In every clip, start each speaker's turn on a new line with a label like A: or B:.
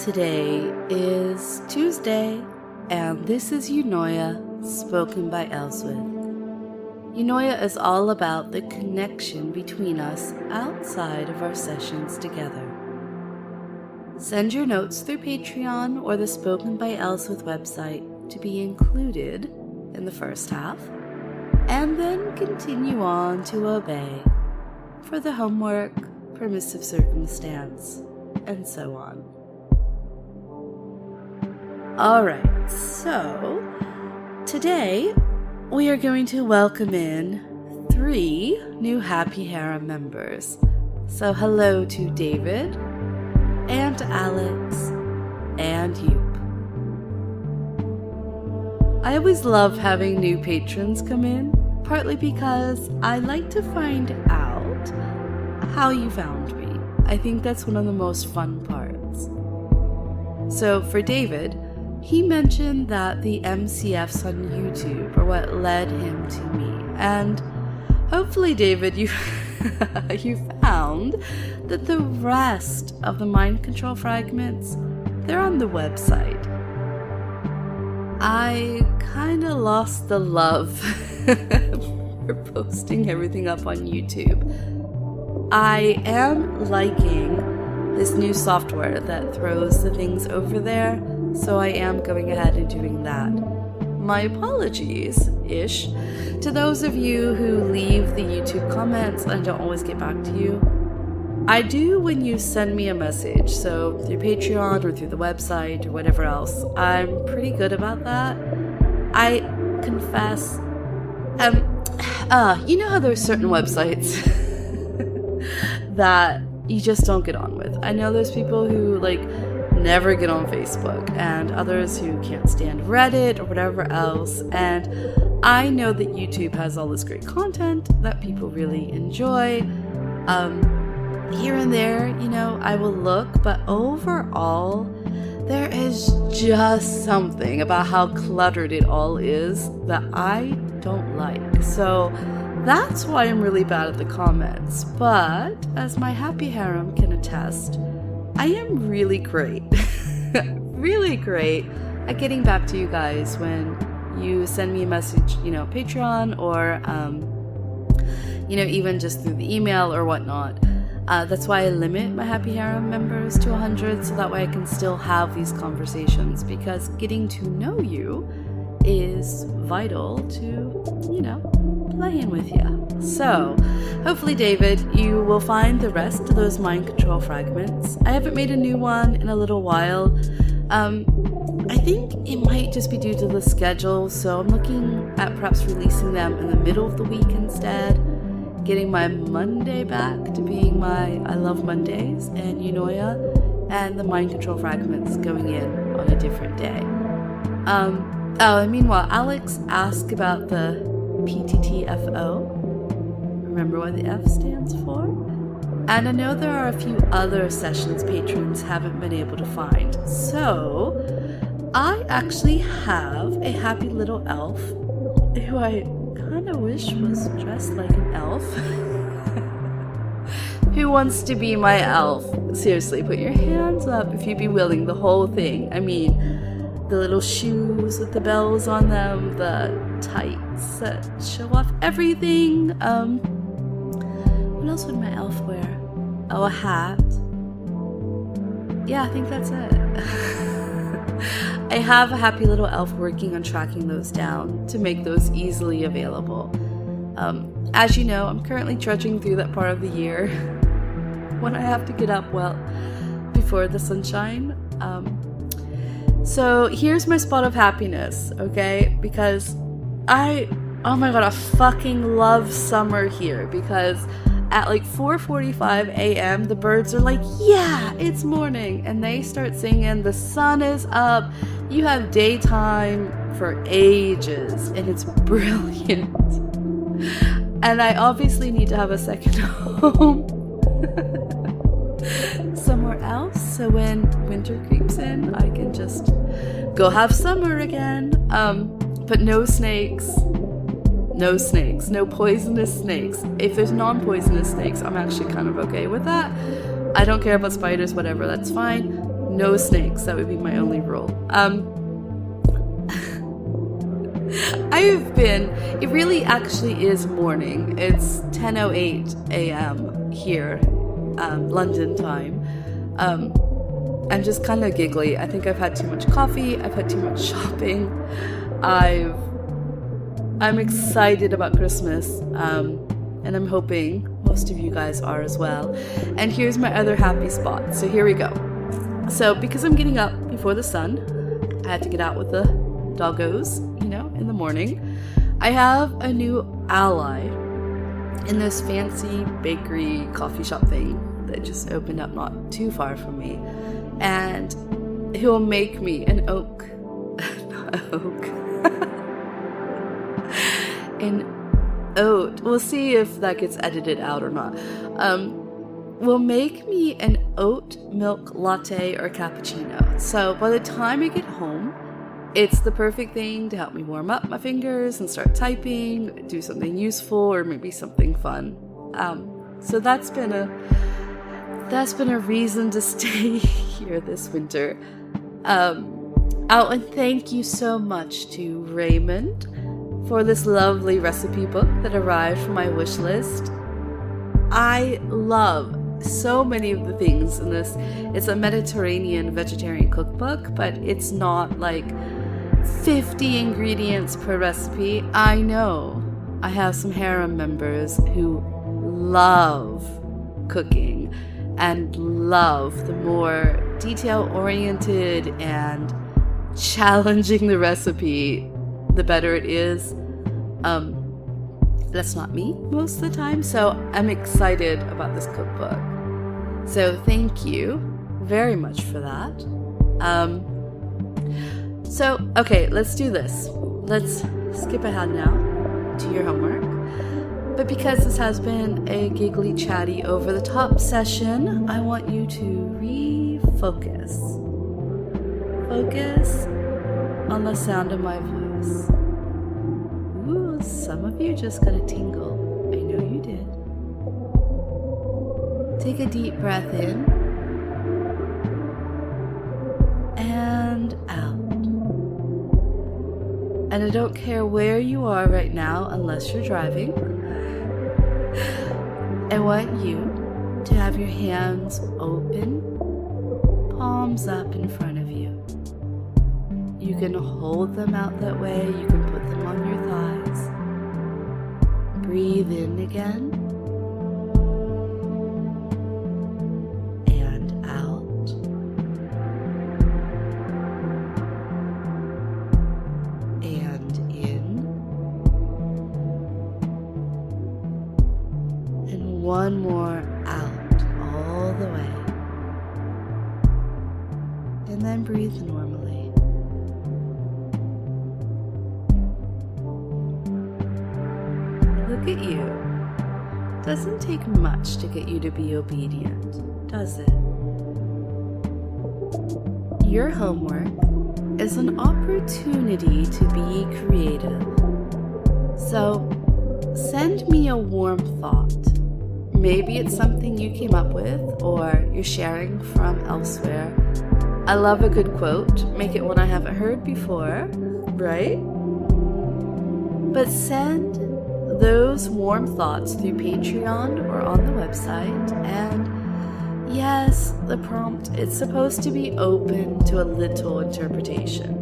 A: Today is Tuesday, and this is Eunoia, spoken by Elswith. Eunoia is all about the connection between us outside of our sessions together. Send your notes through Patreon or the Spoken by Elswith website to be included in the first half, and then continue on to obey for the homework, permissive circumstance, and so on. Alright, so today we are going to welcome in 3 new Happy Harem members. So hello to David, and Alex, and Yoop. I always love having new patrons come in, partly because I like to find out how you found me. I think that's one of the most fun parts. So for David, he mentioned that the MCFs on YouTube are what led him to me. And hopefully, David, you found that the rest of the mind control fragments, they're on the website. I kind of lost the love for posting everything up on YouTube. I am liking this new software that throws the things over there, so I am going ahead and doing that. My apologies-ish to those of you who leave the YouTube comments and don't always get back to you. I do when you send me a message, so through Patreon or through the website or whatever else. I'm pretty good about that. I confess, you know how there's certain websites that you just don't get on with. I know there's people who never get on Facebook, and others who can't stand Reddit or whatever else, and I know that YouTube has all this great content that people really enjoy. Here and there, I will look, but overall, there is just something about how cluttered it all is that I don't like. So that's why I'm really bad at the comments, but as my Happy Harem can attest, I am really great, really great at getting back to you guys when you send me a message, Patreon or, even just through the email or whatnot. That's why I limit my Happy Harem members to 100, so that way I can still have these conversations, because getting to know you is vital to, playing with you. So, hopefully, David, you will find the rest of those mind control fragments. I haven't made a new one in a little while. I think it might just be due to the schedule, so I'm looking at perhaps releasing them in the middle of the week instead, getting my Monday back to being my I Love Mondays and Eunoia, and the mind control fragments going in on a different day. And meanwhile, Alex asked about the PTTFO. Remember what the F stands for? And I know there are a few other sessions patrons haven't been able to find. So, I actually have a happy little elf who I kind of wish was dressed like an elf. Who wants to be my elf? Seriously, put your hands up if you'd be willing, the whole thing. I mean, the little shoes with the bells on them, the tights that show off everything. What else would my elf wear? Oh, a hat. Yeah, I think that's it. I have a happy little elf working on tracking those down to make those easily available. As you know, I'm currently trudging through that part of the year when I have to get up, before the sunshine. So here's my spot of happiness, okay? Because I fucking love summer here, because at 4:45 a.m. the birds are like, yeah, it's morning, and they start singing, the sun is up, you have daytime for ages, and it's brilliant. And I obviously need to have a second home somewhere else, so when winter creeps in, I can just go have summer again. But no snakes, no poisonous snakes. If there's non-poisonous snakes, I'm actually kind of okay with that. I don't care about spiders, whatever, that's fine. No snakes. That would be my only rule. It really actually is morning. It's 10:08 a.m. here, London time. I'm just kind of giggly. I think I've had too much coffee. I've had too much shopping. I'm excited about Christmas. And I'm hoping most of you guys are as well. And here's my other happy spot. So here we go. So because I'm getting up before the sun, I had to get out with the doggos, in the morning. I have a new ally in this fancy bakery coffee shop thing that just opened up not too far from me. And he'll make me an oat. We'll see if that gets edited out or not. Will make me an oat milk latte or cappuccino. So by the time I get home, it's the perfect thing to help me warm up my fingers and start typing, do something useful or maybe something fun. So that's been a reason to stay here this winter. And thank you so much to Raymond for this lovely recipe book that arrived from my wish list. I love so many of the things in this. It's a Mediterranean vegetarian cookbook, but it's not like 50 ingredients per recipe. I know I have some harem members who love cooking and love the more detail-oriented and challenging the recipe, the better it is. That's not me most of the time, so I'm excited about this cookbook. So thank you very much for that. Okay, let's do this. Let's skip ahead now to your homework. But because this has been a giggly, chatty, over-the-top session, I want you to refocus. Focus on the sound of my voice. Ooh, some of you just got a tingle. I know you did. Take a deep breath in and out. And I don't care where you are right now unless you're driving. I want you to have your hands open, palms up in front of you. You can hold them out that way. You can put them on your thighs. Breathe in again. And out. And in. And one more out all the way. And then breathe normally. Look at you. Doesn't take much to get you to be obedient, does it? Your homework is an opportunity to be creative. So send me a warm thought. Maybe it's something you came up with or you're sharing from elsewhere. I love a good quote. Make it one I haven't heard before, right? But send those warm thoughts through Patreon or on the website. And yes, the prompt, it's supposed to be open to a little interpretation.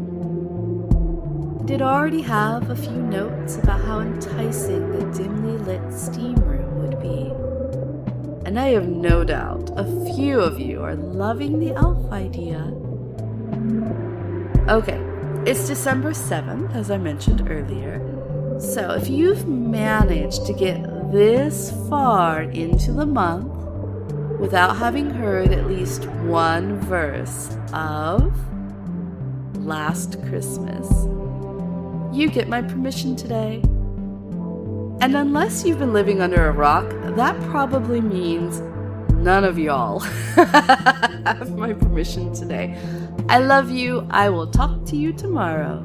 A: I did already have a few notes about how enticing the dimly lit steam room would be. And I have no doubt a few of you are loving the elf idea. Okay, it's December 7th, as I mentioned earlier. So if you've managed to get this far into the month without having heard at least one verse of Last Christmas, you get my permission today. And unless you've been living under a rock, that probably means none of y'all have my permission today. I love you. I will talk to you tomorrow.